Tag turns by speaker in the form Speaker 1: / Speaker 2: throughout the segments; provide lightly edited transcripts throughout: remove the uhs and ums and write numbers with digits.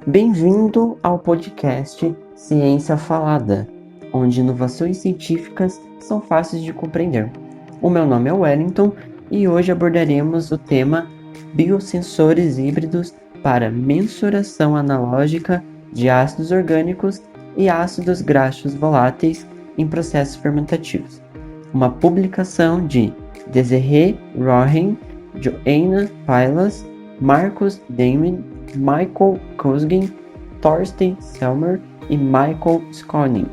Speaker 1: Bem-vindo ao podcast Ciência Falada, onde inovações científicas são fáceis de compreender. O meu nome é Wellington e hoje abordaremos o tema biosensores híbridos para mensuração analógica de ácidos orgânicos e ácidos graxos voláteis em processos fermentativos. Uma publicação de Desiree Rohen, Joanna Pilas, Marcus Damon, Michael Kuzgin, Thorsten Selmer e Michael Skoning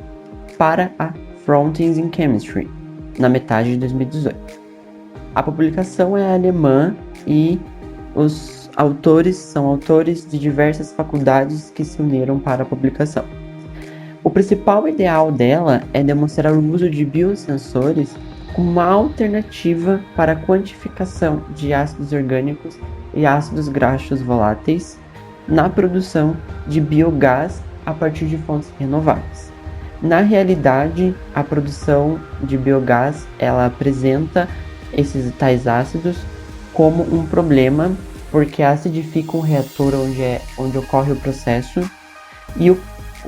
Speaker 1: para a Frontiers in Chemistry, na metade de 2018. A publicação é alemã e os autores são autores de diversas faculdades que se uniram para a publicação. O principal ideal dela é demonstrar o uso de biosensores como uma alternativa para a quantificação de ácidos orgânicos e ácidos graxos voláteis na produção de biogás a partir de fontes renováveis. Na realidade, a produção de biogás ela apresenta esses tais ácidos como um problema, porque acidifica um reator onde ocorre o processo e o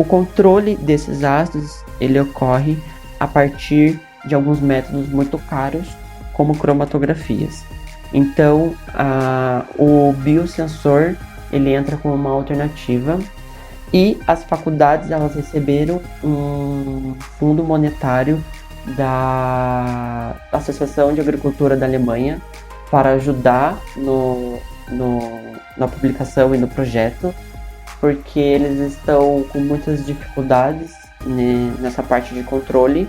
Speaker 1: controle desses ácidos ele ocorre a partir de alguns métodos muito caros, como cromatografias. Então, o biosensor ele entra como uma alternativa e as faculdades elas receberam um fundo monetário da Associação de Agricultura da Alemanha para ajudar na publicação e no projeto, porque eles estão com muitas dificuldades nessa parte de controle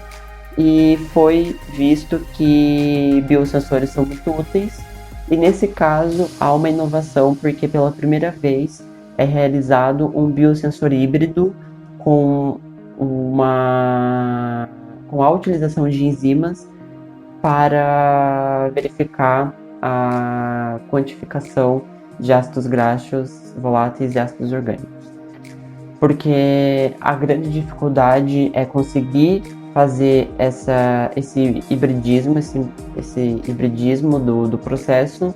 Speaker 1: e foi visto que biosensores são muito úteis. E nesse caso, há uma inovação, porque pela primeira vez é realizado um biosensor híbrido com a utilização de enzimas para verificar a quantificação de ácidos graxos voláteis e ácidos orgânicos. Porque a grande dificuldade é conseguir fazer esse hibridismo do processo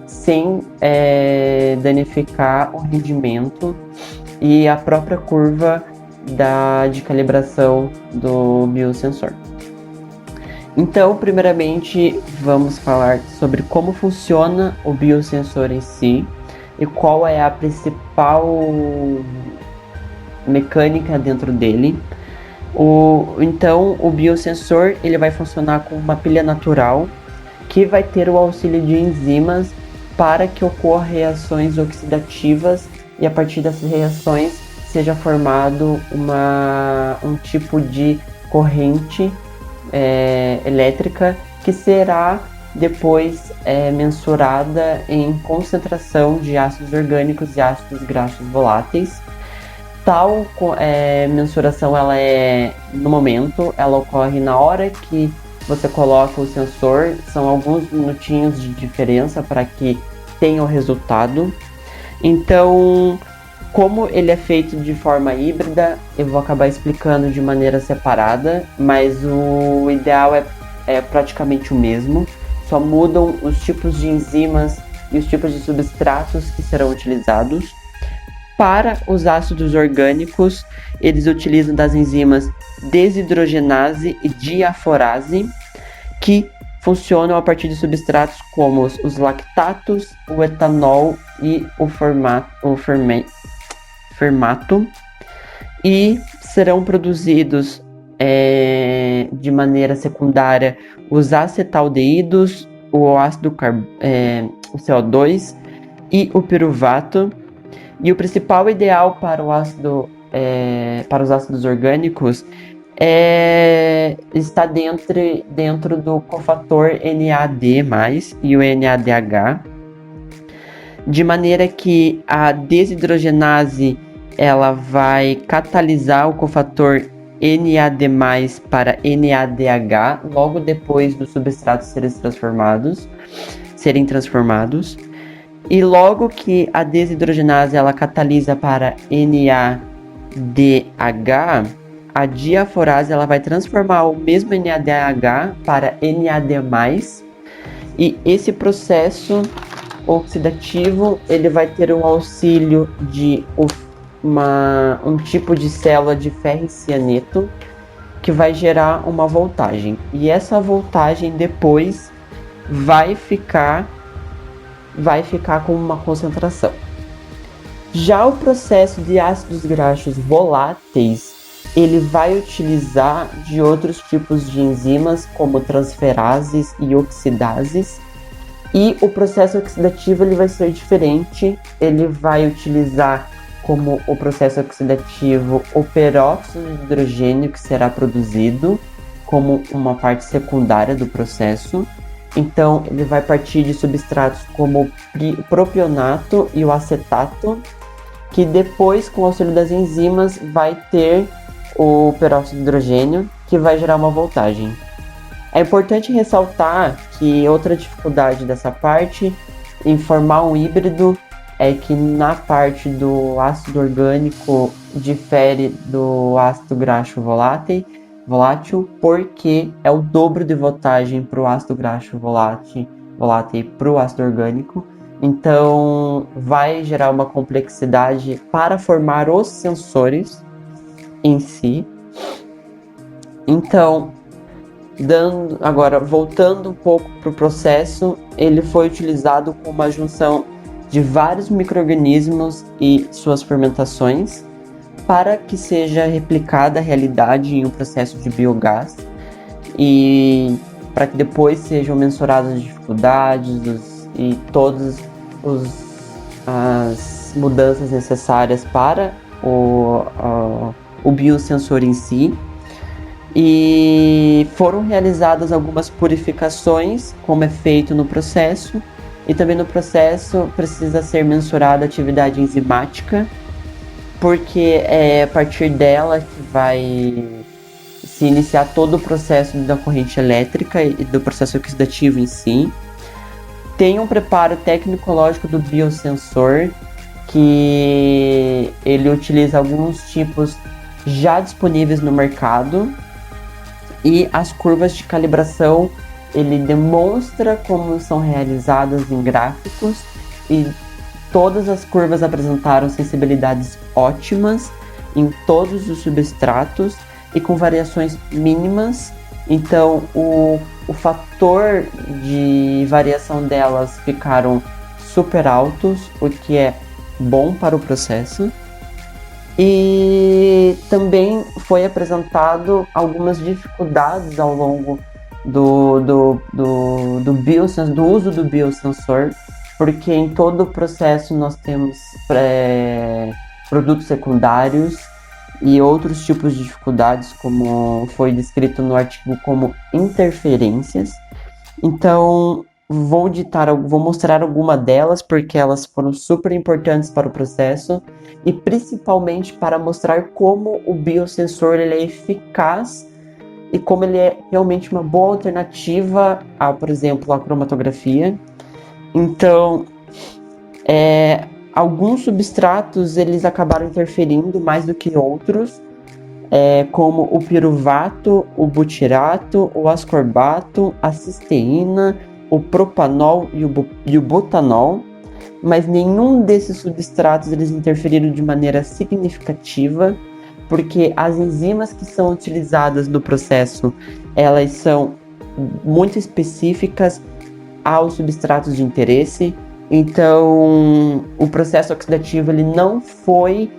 Speaker 1: sem danificar o rendimento e a própria curva de calibração do biosensor. Então, primeiramente, vamos falar sobre como funciona o biosensor em si e qual é a principal mecânica dentro dele. Então, o biosensor ele vai funcionar com uma pilha natural que vai ter o auxílio de enzimas para que ocorram reações oxidativas e a partir dessas reações seja formado um tipo de corrente elétrica que será depois mensurada em concentração de ácidos orgânicos e ácidos graxos voláteis. Tal mensuração no momento, ela ocorre na hora que você coloca o sensor, são alguns minutinhos de diferença para que tenha o resultado. Então, como ele é feito de forma híbrida, eu vou acabar explicando de maneira separada, mas o ideal é praticamente o mesmo, só mudam os tipos de enzimas e os tipos de substratos que serão utilizados. Para os ácidos orgânicos, eles utilizam das enzimas desidrogenase e diaforase, que funcionam a partir de substratos como os lactatos, o etanol e o fermato, e serão produzidos de maneira secundária os acetaldeídos, o o CO2 e o piruvato. E o principal ideal para os ácidos orgânicos está dentro do cofator NAD+, e o NADH, de maneira que a desidrogenase ela vai catalisar o cofator NAD+, para NADH logo depois dos substratos serem transformados. E logo que a desidrogenase ela catalisa para NADH, a diaforase ela vai transformar o mesmo NADH para NAD+, e esse processo oxidativo ele vai ter o auxílio de um tipo de célula de ferro e cianeto que vai gerar uma voltagem. E essa voltagem depois vai ficar com uma concentração. Já o processo de ácidos graxos voláteis, ele vai utilizar de outros tipos de enzimas, como transferases e oxidases, e o processo oxidativo ele vai ser diferente, ele vai utilizar como o processo oxidativo o peróxido de hidrogênio que será produzido como uma parte secundária do processo. Então, ele vai partir de substratos como o propionato e o acetato, que depois, com o auxílio das enzimas, vai ter o peróxido de hidrogênio, que vai gerar uma voltagem. É importante ressaltar que outra dificuldade dessa parte, em formar um híbrido, é que na parte do ácido orgânico difere do ácido graxo volátil, porque é o dobro de voltagem para o ácido graxo volátil para o ácido orgânico. Então, vai gerar uma complexidade para formar os sensores em si. Então, agora, voltando um pouco para o processo, ele foi utilizado com uma junção de vários micro-organismos e suas fermentações para que seja replicada a realidade em um processo de biogás e para que depois sejam mensuradas as dificuldades e todas as mudanças necessárias para o biosensor em si. E foram realizadas algumas purificações, como é feito no processo, e também no processo precisa ser mensurada a atividade enzimática, porque é a partir dela que vai se iniciar todo o processo da corrente elétrica e do processo oxidativo em si. Tem um preparo tecnicológico do biosensor, que ele utiliza alguns tipos já disponíveis no mercado, e as curvas de calibração ele demonstra como são realizadas em gráficos, e todas as curvas apresentaram sensibilidades ótimas em todos os substratos e com variações mínimas. Então o fator de variação delas ficaram super altos, o que é bom para o processo. E também foi apresentado algumas dificuldades ao longo do uso do biosensor, porque em todo o processo nós temos produtos secundários e outros tipos de dificuldades, como foi descrito no artigo como interferências. Então, vou mostrar algumas delas, porque elas foram super importantes para o processo e principalmente para mostrar como o biosensor ele é eficaz e como ele é realmente uma boa alternativa a, por exemplo, a cromatografia. Então, alguns substratos eles acabaram interferindo mais do que outros, como o piruvato, o butirato, o ascorbato, a cisteína, o propanol e o butanol, mas nenhum desses substratos eles interferiram de maneira significativa, porque as enzimas que são utilizadas no processo, elas são muito específicas aos substratos de interesse. Então, o processo oxidativo ele não foi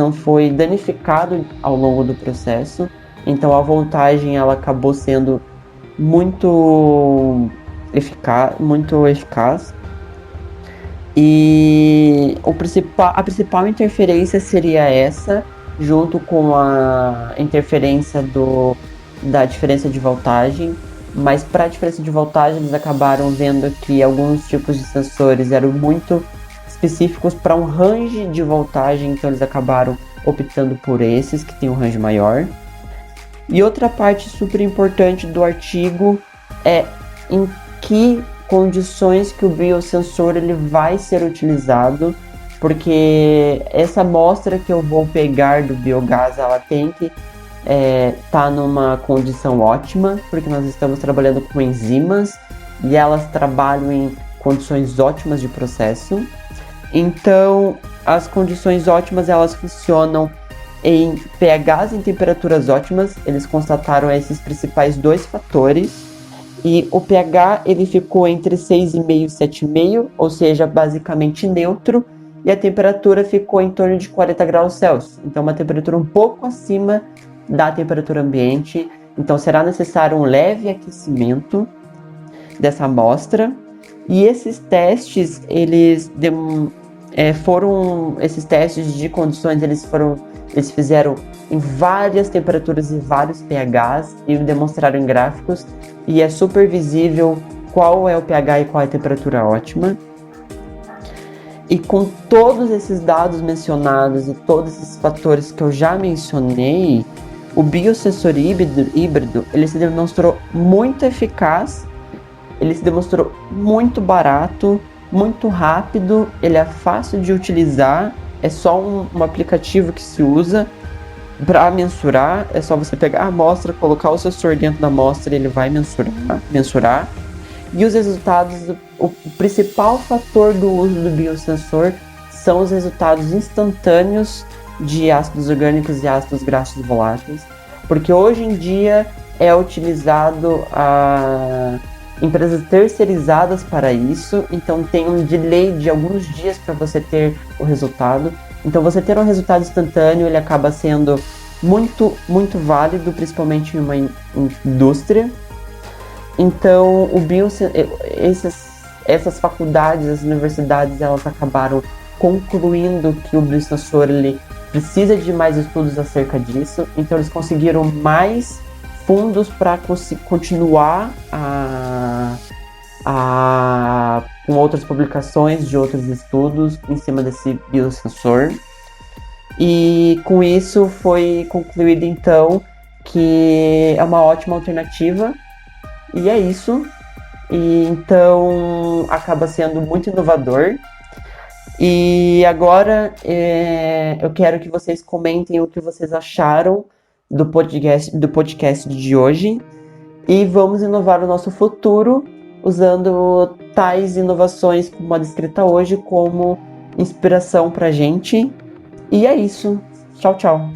Speaker 1: não foi danificado ao longo do processo. Então, a voltagem ela acabou sendo muito eficaz. E a principal interferência seria essa, junto com a interferência da diferença de voltagem. Mas para a diferença de voltagem, eles acabaram vendo que alguns tipos de sensores eram muito específicos para um range de voltagem, então eles acabaram optando por esses que tem um range maior. E outra parte super importante do artigo é em que condições que o biosensor ele vai ser utilizado, porque essa amostra que eu vou pegar do biogás, ela tem que tá numa condição ótima, porque nós estamos trabalhando com enzimas e elas trabalham em condições ótimas de processo. Então, as condições ótimas, elas funcionam em pHs em temperaturas ótimas. Eles constataram esses principais dois fatores. E o pH, ele ficou entre 6,5 e 7,5, ou seja, basicamente neutro. E a temperatura ficou em torno de 40 graus Celsius. Então, uma temperatura um pouco acima da temperatura ambiente. Então, será necessário um leve aquecimento dessa amostra. E esses testes, esses testes de condições, eles fizeram em várias temperaturas e vários pHs e demonstraram em gráficos, e é super visível qual é o pH e qual é a temperatura ótima. E com todos esses dados mencionados e todos esses fatores que eu já mencionei, o biosensor híbrido ele se demonstrou muito eficaz, ele se demonstrou muito barato, muito rápido, ele é fácil de utilizar, é só um aplicativo que se usa para mensurar, é só você pegar a amostra, colocar o sensor dentro da amostra e ele vai mensurar. E os resultados, o principal fator do uso do biosensor são os resultados instantâneos de ácidos orgânicos e ácidos graxos voláteis, porque hoje em dia é utilizado empresas terceirizadas para isso, então tem um delay de alguns dias para você ter o resultado. Então você ter um resultado instantâneo, ele acaba sendo muito, muito válido, principalmente em uma indústria. Então essas faculdades, as universidades, elas acabaram concluindo que o biosensor ele precisa de mais estudos acerca disso, então eles conseguiram mais fundos para continuar com outras publicações de outros estudos em cima desse biosensor. E com isso foi concluído então que é uma ótima alternativa, e é isso. E então acaba sendo muito inovador. E agora eu quero que vocês comentem o que vocês acharam do podcast de hoje, e vamos inovar o nosso futuro usando tais inovações como a descrita hoje como inspiração pra gente. E é isso. Tchau, tchau.